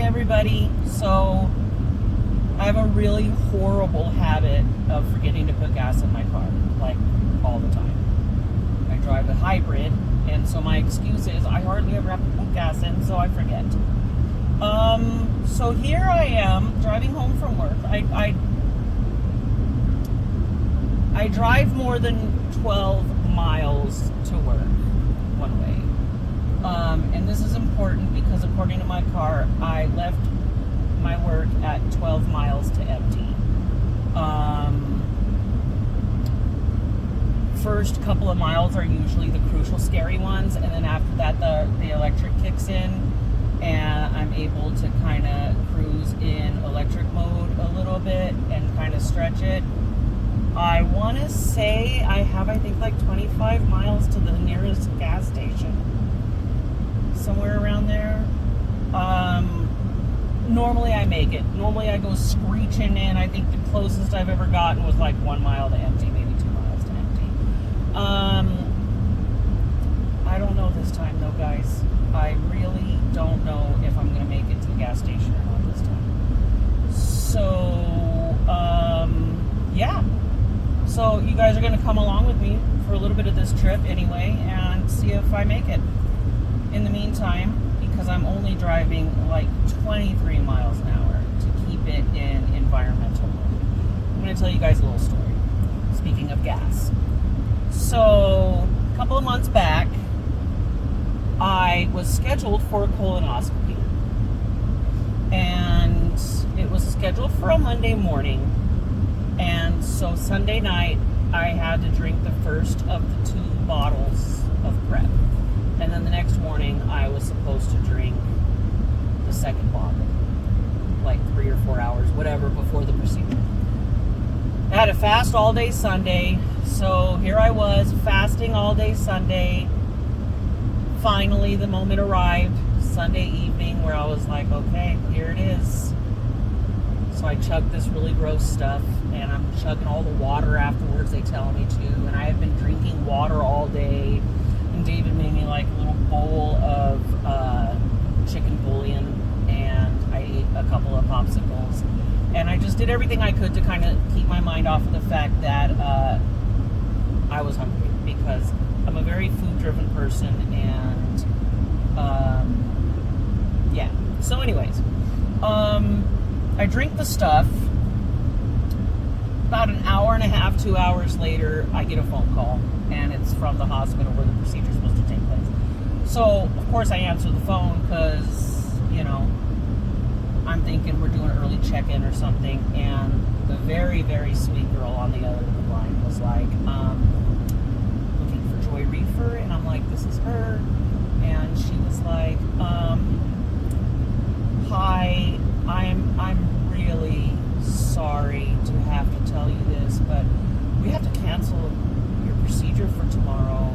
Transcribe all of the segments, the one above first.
everybody. So I have a really horrible habit of forgetting to put gas in my car, like all the time. I drive a hybrid, and so my excuse is I hardly ever have to put gas in, so I forget. So here I am driving home from work. I drive more than 12 miles to work one way. And this is important because according to my car, I left my work at 12 miles to empty. First couple of miles are usually the crucial scary ones, and then after that the electric kicks in and I'm able to kind of cruise in electric mode a little bit and kind of stretch it. I want to say I have, I think, like 25 miles to the nearest gas station. Somewhere around there. Normally I make it. Normally I go screeching in. I think the closest I've ever gotten was like 1 mile to empty, maybe 2 miles to empty. I don't know this time though, guys. I really don't know if I'm going to make it to the gas station or not this time. So, yeah. So you guys are going to come along with me for a little bit of this trip anyway and see if I make it. In the meantime, because I'm only driving like 23 miles an hour to keep it in environmental mode, I'm going to tell you guys a little story. Speaking of gas. So, a couple of months back, I was scheduled for a colonoscopy. And it was scheduled for a Monday morning. And so Sunday night, I had to drink the first of the 2 bottles of Prep. And then the next morning, I was supposed to drink the second bottle, like 3 or 4 hours, whatever, before the procedure. I had to fast all day Sunday, so here I was, fasting all day Sunday. Finally, the moment arrived, Sunday evening, where I was like, okay, here it is. So I chugged this really gross stuff, and I'm chugging all the water afterwards, they tell me to, and I have been drinking water all day. And David made me like a little bowl of chicken bouillon, and I ate a couple of popsicles, and I just did everything I could to kind of keep my mind off of the fact that I was hungry, because I'm a very food-driven person, and yeah. So anyways, I drink the stuff. About an hour and a half, 2 hours later, I get a phone call, and it's from the hospital where the procedure is supposed to take place. So, of course, I answer the phone because, you know, I'm thinking we're doing an early check-in or something, and the very, very sweet girl on the other end of the line was like, looking for Joy Reefer, and I'm like, this is her, and she was like, hi, I'm really sorry to have to tell you this, but we have to cancel your procedure for tomorrow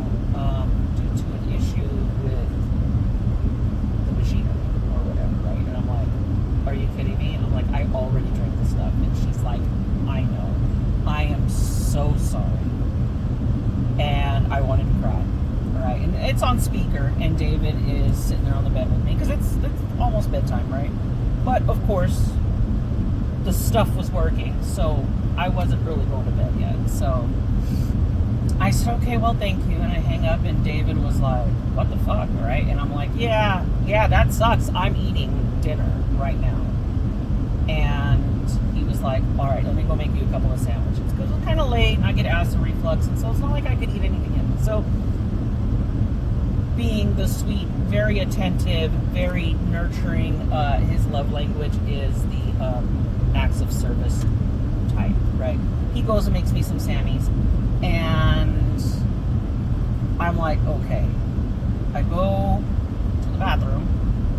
due to an issue with the machinery or whatever, right? And I'm like, are you kidding me? And I'm like, I already drank the stuff. And she's like, I know. I am so sorry. And I wanted to cry. All right. And it's on speaker, and David is sitting there on the bed with me because it's almost bedtime, right? But, of course, the stuff was working, so I wasn't really going to bed yet. So I said, okay, well, thank you. And I hang up, and David was like, what the fuck, right? And I'm like, yeah, that sucks. I'm eating dinner right now. And he was like, all right, let me go make you a couple of sandwiches. Because it was kind of late, and I get acid reflux, and so it's not like I could eat anything in. So being the sweet, very attentive, very nurturing, his love language is the acts of service type, right? He goes and makes me some Sammys, and I'm like, okay. I go to the bathroom,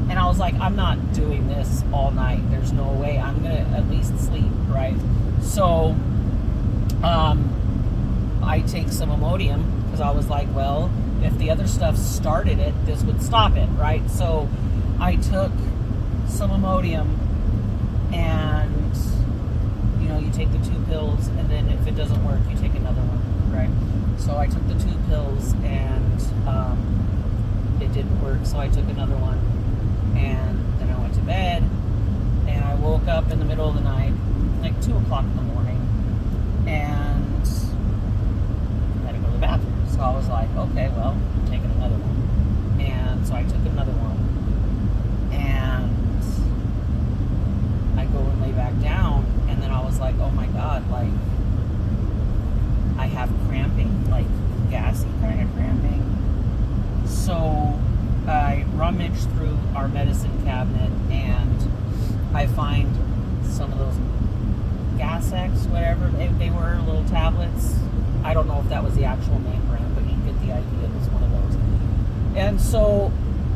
and I was like, I'm not doing this all night. There's no way. I'm gonna at least sleep, right? So I take some Imodium, because I was like, well, if the other stuff started it, this would stop it, right? So I took some Imodium, and you know, you take the 2 pills, and then if it doesn't work, you take another one, right? So I took the 2 pills, and it didn't work, so I took another one, and then I went to bed, and I woke up in the middle of the night, like 2 o'clock in the morning, and I had to go to the bathroom. So I was like, okay, well, I'm taking another one. And so I took another one, and I go and lay back down, and then I was like, oh my God, like, I have cramping, like gassy kind of cramping. So I rummaged through our medicine cabinet, and I find some of those Gas-X, whatever they were, little tablets. I don't know if that was the actual name brand, but you get the idea. It was one of those. And so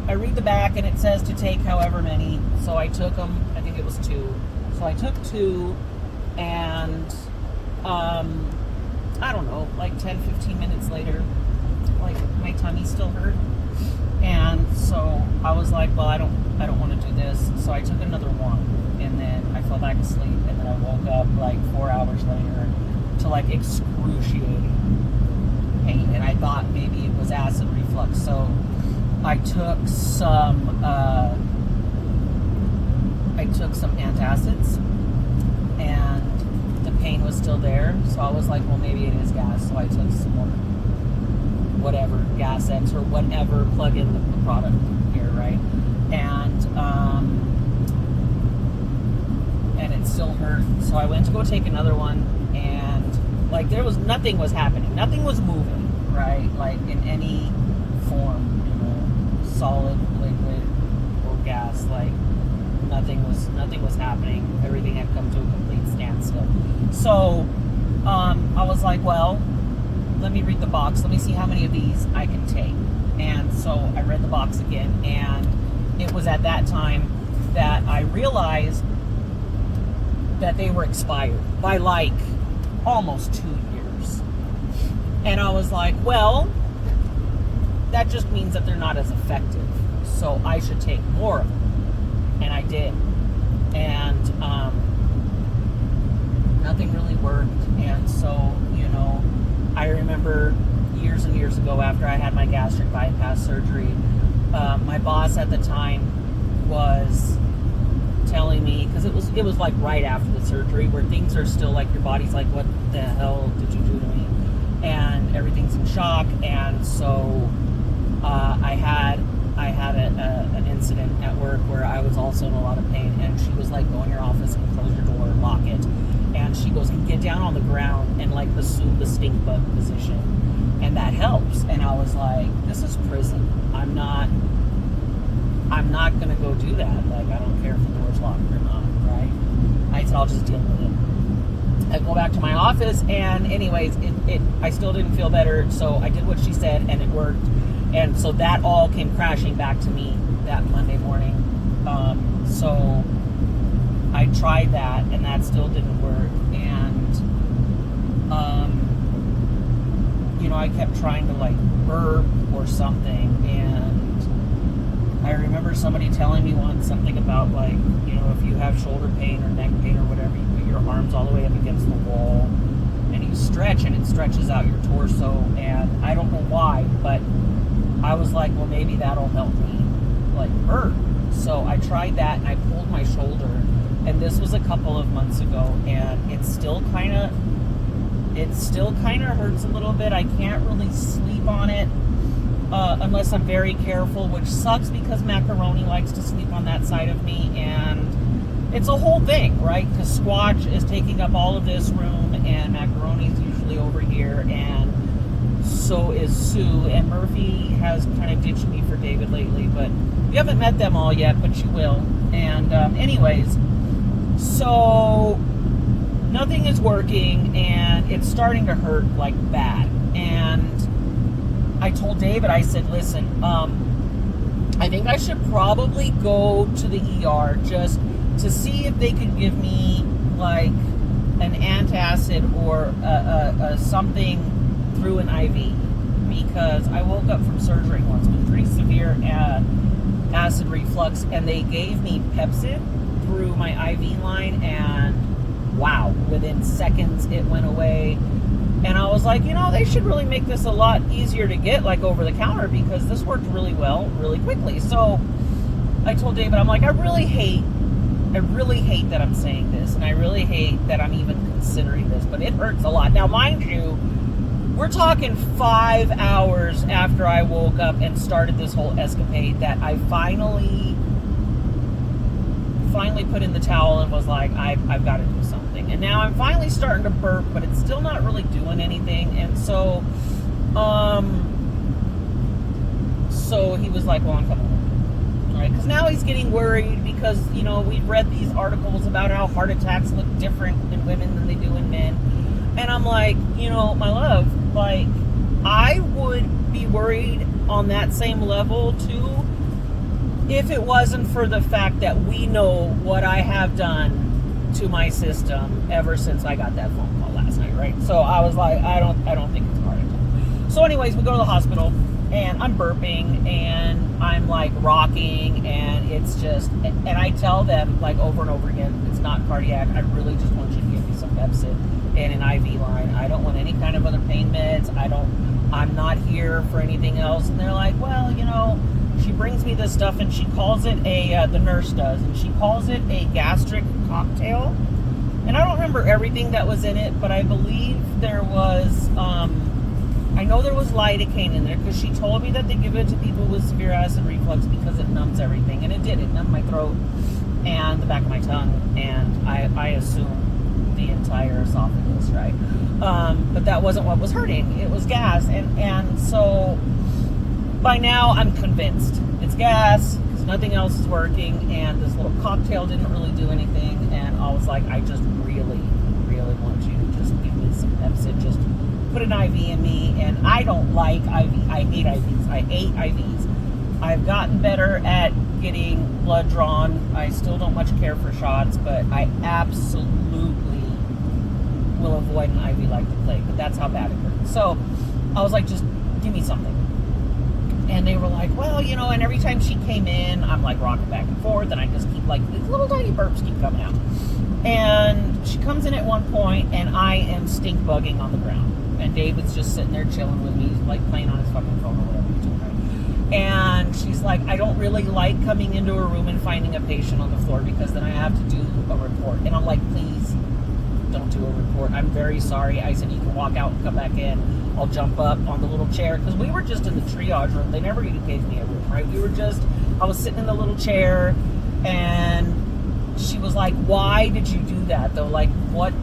I read the back, and it says to take however many. So I took them. I think it was 2. So I took 2, and I don't know, like 10, 15 minutes later, like my tummy still hurt. And so I was like, well, I don't want to do this. So I took another one, and then I fell back asleep, and then I woke up like 4 hours later to like excruciating pain, and I thought maybe it was acid reflux. So I took some antacids, and the pain was still there. So I was like, well, maybe it is gas. So I took some more, whatever, Gas-X or whatever, plug in the product here, right? And it still hurt. So I went to go take another one, and like nothing was happening. Nothing was moving, right? Like in any form, solid, liquid, or gas, like nothing was happening. Everything had come to a complete standstill. So I was like, well, let me read the box. Let me see how many of these I can take. And so I read the box again, and it was at that time that I realized that they were expired by like almost 2 years. And I was like, well, that just means that they're not as effective. So I should take more of them. And I did. And nothing really worked. And so, I remember years and years ago, after I had my gastric bypass surgery, my boss at the time was telling me, because it was like right after the surgery, where things are still like, your body's like, what the hell did you do to me? And everything's in shock. And so I had an incident at work where I was also in a lot of pain, and she was like, go in your office and close your door and lock it. And she goes, and get down on the ground and like assume the stink bug position, and that helps. And I was like, this is prison. I'm not gonna go do that. Like, I don't care if the door's locked or not, right? I said, I'll just deal with it. I go back to my office, and anyways, I still didn't feel better, so I did what she said, and it worked. And so that all came crashing back to me that Monday morning. So I tried that, and that still didn't work. And I kept trying to like burp or something, and I remember somebody telling me once something about like, if you have shoulder pain or neck pain or whatever, you put your arms all the way up against the wall and you stretch, and it stretches out your torso. And I don't know why, but I was like, well, maybe that'll help me like burp. So I tried that, and I pulled my shoulder, and this was a couple of months ago, and it still kind of hurts a little bit. I can't really sleep on it unless I'm very careful, which sucks because Macaroni likes to sleep on that side of me, and it's a whole thing, right? Because Squatch is taking up all of this room, and Macaroni's usually over here, and so is Sue, and Murphy has kind of ditched me for David lately, but you haven't met them all yet, but you will. And anyways, so nothing is working, and it's starting to hurt like bad. And I told David, I said, listen, I think I should probably go to the ER just to see if they could give me like an antacid or something through an IV, because I woke up from surgery once with pretty severe acid reflux, and they gave me Pepcid through my IV line, and wow, within seconds it went away. And I was like, they should really make this a lot easier to get like over the counter, because this worked really well, really quickly. So I told David, I'm like, I really hate that I'm saying this, and I really hate that I'm even considering this, but it hurts a lot. Now, mind you, we're talking 5 hours after I woke up and started this whole escapade that I finally put in the towel and was like, I've got to do something. And now I'm finally starting to burp, but it's still not really doing anything. And so he was like, well, I'm coming home. All right, because now he's getting worried because, you know, we've read these articles about how heart attacks look different in women than they do in men. And I'm like, you know, my love, like, I would be worried on that same level too if it wasn't for the fact that we know what I have done to my system ever since I got that phone call last night, right? So I was like, I don't think it's a heart attack. So anyways, we go to the hospital and I'm burping and I'm like rocking, and it's just, and I tell them like over and over again, it's not cardiac. I really just want you to give me some Pepsid and an IV line. I don't want any kind of other pain meds. I'm not here for anything else. And they're like, well, you know, she brings me this stuff and she calls it the nurse does, and she calls it a gastric cocktail. And I don't remember everything that was in it, but I believe there was, I know there was lidocaine in there because she told me that they give it to people with severe acid reflux because it numbs everything. And it did. It numbed my throat and the back of my tongue, and I assume the entire esophagus, right? But that wasn't what was hurting. It was gas. And so by now I'm convinced it's gas because nothing else is working, and this little cocktail didn't really do anything. And I was like, I just really, really want you to just give me some Pepsid. Just put an IV in me. And I don't like IV. I hate IVs. I hate IVs. I've gotten better at getting blood drawn. I still don't much care for shots, but I absolutely will avoid an IV like the plague. But that's how bad it hurts. So I was like, just give me something. And they were like, well, you know, and every time she came in, I'm like rocking back and forth, and I just keep like, these little tiny burps keep coming out. And she comes in at one point, and I am stink bugging on the ground. And David's just sitting there chilling with me, like playing on his fucking phone or whatever he's doing, right? And she's like, I don't really like coming into a room and finding a patient on the floor because then I have to do a report. And I'm like, please don't do a report. I'm very sorry. I said, you can walk out and come back in. I'll jump up on the little chair, because we were just in the triage room. They never even gave me a room, right? I was sitting in the little chair, and she was like, why did you do that though? Like, what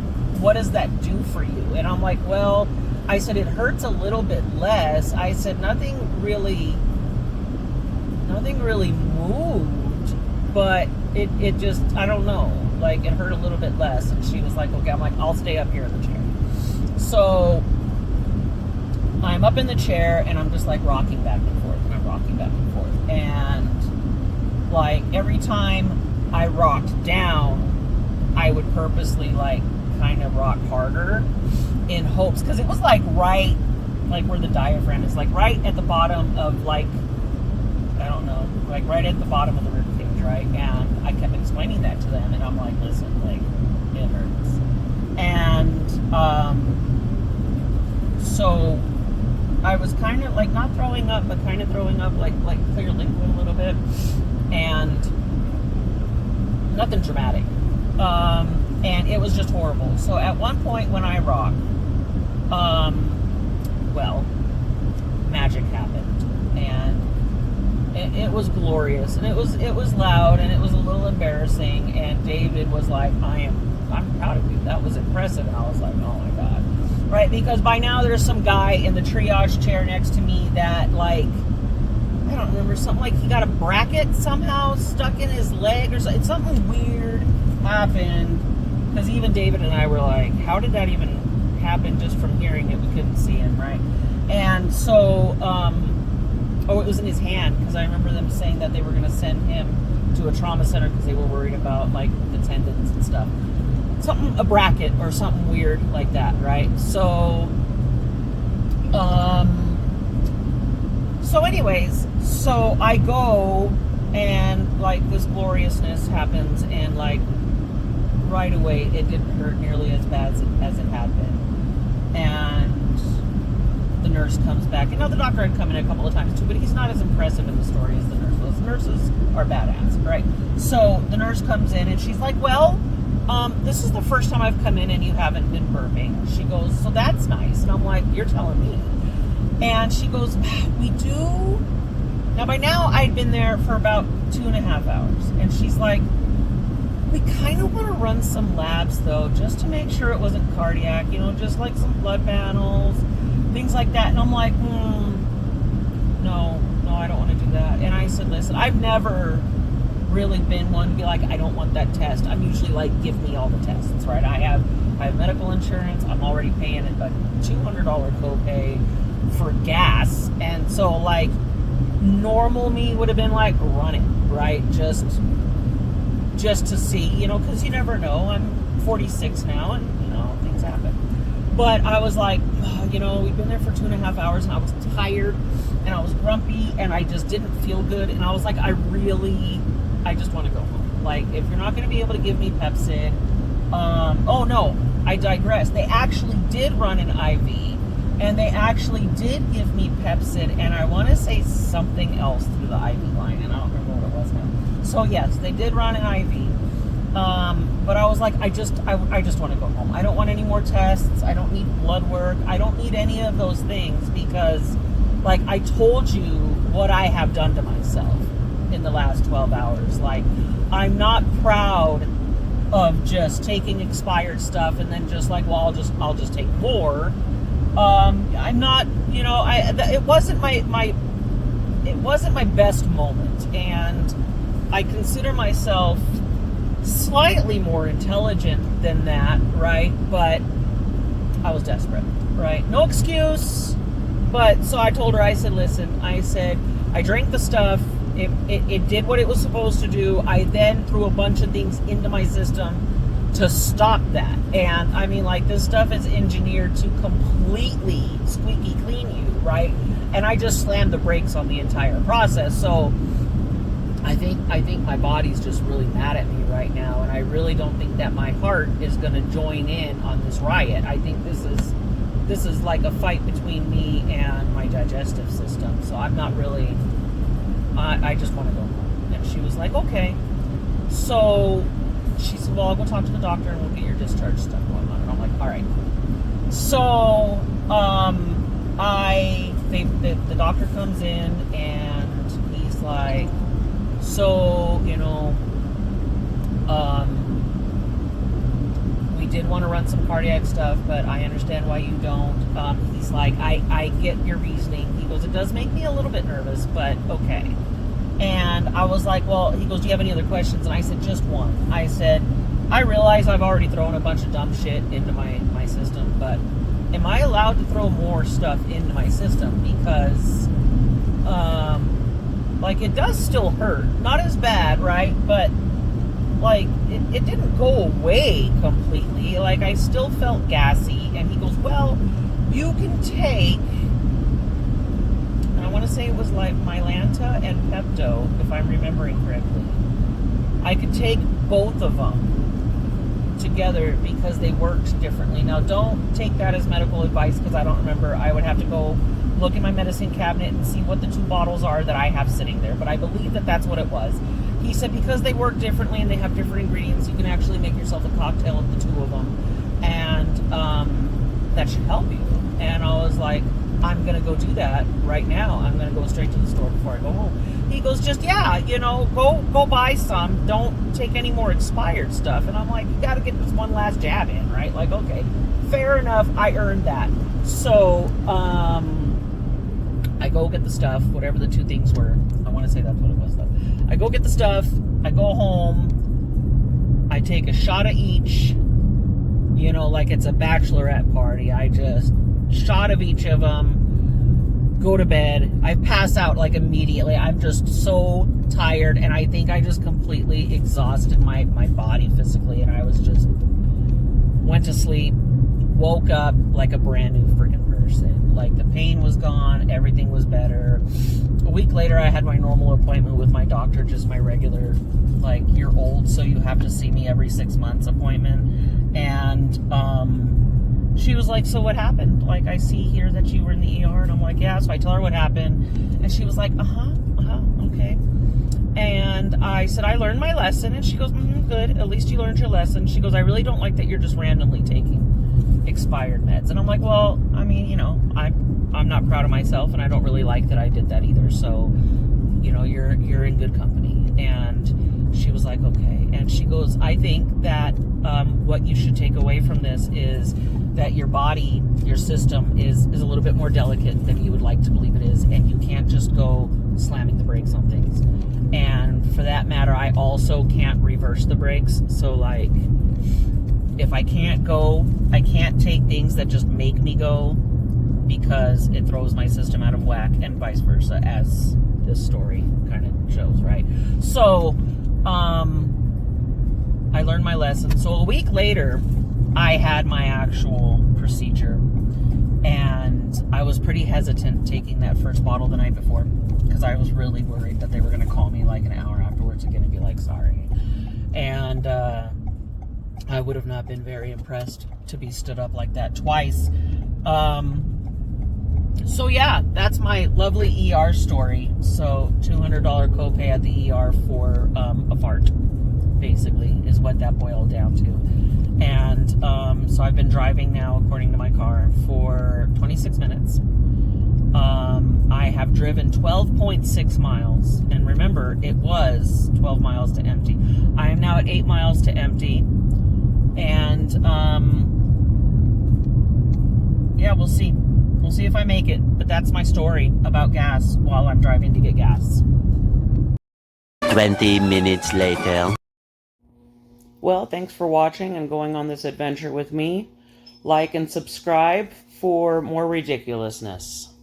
does that do for you? And I'm like, well, I said, it hurts a little bit less. I said, nothing really moved, but it just, I don't know, like it hurt a little bit less. And she was like, okay. I'm like, I'll stay up here in the chair. So I'm up in the chair and I'm just like rocking back and forth, and I'm rocking back and forth. And like every time I rocked down, I would purposely like kind of rock harder in hopes, because it was like right, like where the diaphragm is, like right at the bottom of like, I don't know, like right at the bottom of the rib cage, right? And I kept explaining that to them, and I'm like, listen, like it hurts. And so I was kind of like not throwing up, but kind of throwing up like clear liquid a little bit, and nothing dramatic. And it was just horrible. So at one point when I rocked, well, magic happened, and it was glorious, and it was loud, and it was a little embarrassing. And David was like, I'm proud of you. That was impressive. And I was like, oh my God. Right, because by now there's some guy in the triage chair next to me that, like, I don't remember, something like he got a bracket somehow stuck in his leg or something weird happened, because even David and I were like, how did that even happen? Just from hearing it, we couldn't see him, right? And so, it was in his hand, because I remember them saying that they were going to send him to a trauma center because they were worried about, like, the tendons and stuff. A bracket or something weird like that, right? So anyways, so I go, and like this gloriousness happens, and like right away it didn't hurt nearly as bad as it had been. And the nurse comes back, and now the doctor had come in a couple of times too, but he's not as impressive in the story as the nurse was. nurses are badass, right? So the nurse comes in and she's like, well, this is the first time I've come in and you haven't been burping. She goes, so that's nice. And I'm like, you're telling me. And she goes, we do. Now, by now, I'd been there for about 2.5 hours. And she's like, we kind of want to run some labs, though, just to make sure it wasn't cardiac, just like some blood panels, things like that. And I'm like, no, I don't want to do that. And I said, listen, I've never really been one to be like, I don't want that test. I'm usually like, give me all the tests, right? I have medical insurance. I'm already paying a $200 copay for gas. And so, like, normal me would have been like, run it, right? Just to see, because you never know. I'm 46 now, and things happen. But I was like, we've been there for 2.5 hours, and I was tired, and I was grumpy, and I just didn't feel good, and I was like, I just want to go home. Like, if you're not going to be able to give me Pepcid, oh no, I digress. They actually did run an IV, and they actually did give me Pepcid, and I want to say something else through the IV line, and I don't remember what it was now. So yes, they did run an IV. But I was like, I just want to go home. I don't want any more tests. I don't need blood work. I don't need any of those things because, like, I told you what I have done to myself in the last 12 hours. Like, I'm not proud of just taking expired stuff and then just like, well, I'll just take more. I'm not, it wasn't my best moment, and I consider myself slightly more intelligent than that, right? But I was desperate, right? No excuse. But so I told her, I said, listen, I drank the stuff. It did what it was supposed to do. I then threw a bunch of things into my system to stop that. And I mean, like, this stuff is engineered to completely squeaky clean you, right? And I just slammed the brakes on the entire process. So I think my body's just really mad at me right now, and I really don't think that my heart is going to join in on this riot. I think this is like a fight between me and my digestive system. So I'm not really. I just want to go home. And she was like, okay. So she said, well, I'll go talk to the doctor and we'll get your discharge stuff going on. And I'm like, all right. So the doctor comes in and he's like, so, we did want to run some cardiac stuff, but I understand why you don't. He's like, I get your reasoning. He goes, it does make me a little bit nervous, but okay. And I was like, well, he goes, do you have any other questions? And I said, just one. I said, I realize I've already thrown a bunch of dumb shit into my system, but am I allowed to throw more stuff into my system? Because, like, it does still hurt. Not as bad, right? But, like, it didn't go away completely. Like, I still felt gassy. And he goes, well, you can take, and I want to say it was like Mylanta and Pepto, if I'm remembering correctly. I could take both of them together because they worked differently. Now, don't take that as medical advice because I don't remember. I would have to go look in my medicine cabinet and see what the two bottles are that I have sitting there, but I believe that that's what it was. He said because they work differently and they have different ingredients, you can actually make yourself a cocktail of the two of them, and that should help you. And I was like, I'm going to go do that right now. I'm going to go straight to the store before I go home. He goes, just, go buy some. Don't take any more expired stuff. And I'm like, you got to get this one last jab in, right? Like, okay, fair enough. I earned that. So, I go get the stuff, whatever the two things were. I want to say that's what it was, though. I go get the stuff. I go home. I take a shot of each, like it's a bachelorette party. I just shot of each of them, go to bed. I pass out like immediately. I'm just so tired, and I think I just completely exhausted my body physically, and I was just went to sleep, woke up like a brand new freaking person. Like, the pain was gone, everything was better. A week later, I had my normal appointment with my doctor, just my regular, like, you're old, so you have to see me every 6 months appointment. And she was like, so what happened? Like, I see here that you were in the ER. And I'm like, yeah. So I tell her what happened. And she was like, okay. And I said, I learned my lesson. And she goes, good. At least you learned your lesson. She goes, I really don't like that you're just randomly taking expired meds. And I'm like, well, I mean, you know, I'm not proud of myself, and I don't really like that I did that either. So, you know, you're in good company. And she was like, okay. And she goes, I think that what you should take away from this is that your body, your system is a little bit more delicate than you would like to believe it is, and you can't just go slamming the brakes on things. And for that matter, I also can't reverse the brakes. So like, if I can't go, I can't take things that just make me go, because it throws my system out of whack, and vice versa, as this story kind of shows, right? So I learned my lesson. So a week later, I had my actual procedure, and I was pretty hesitant taking that first bottle the night before, because I was really worried that they were going to call me like an hour afterwards again and be like, sorry. And I would have not been very impressed to be stood up like that twice. So yeah, that's my lovely ER story. So $200 copay at the ER for a fart, basically, is what that boiled down to. And so I've been driving now, according to my car, for 26 minutes. I have driven 12.6 miles. And remember, it was 12 miles to empty. I am now at 8 miles to empty. And yeah, we'll see. We'll see if I make it. But that's my story about gas while I'm driving to get gas. 20 minutes later. Well, thanks for watching and going on this adventure with me. Like and subscribe for more ridiculousness.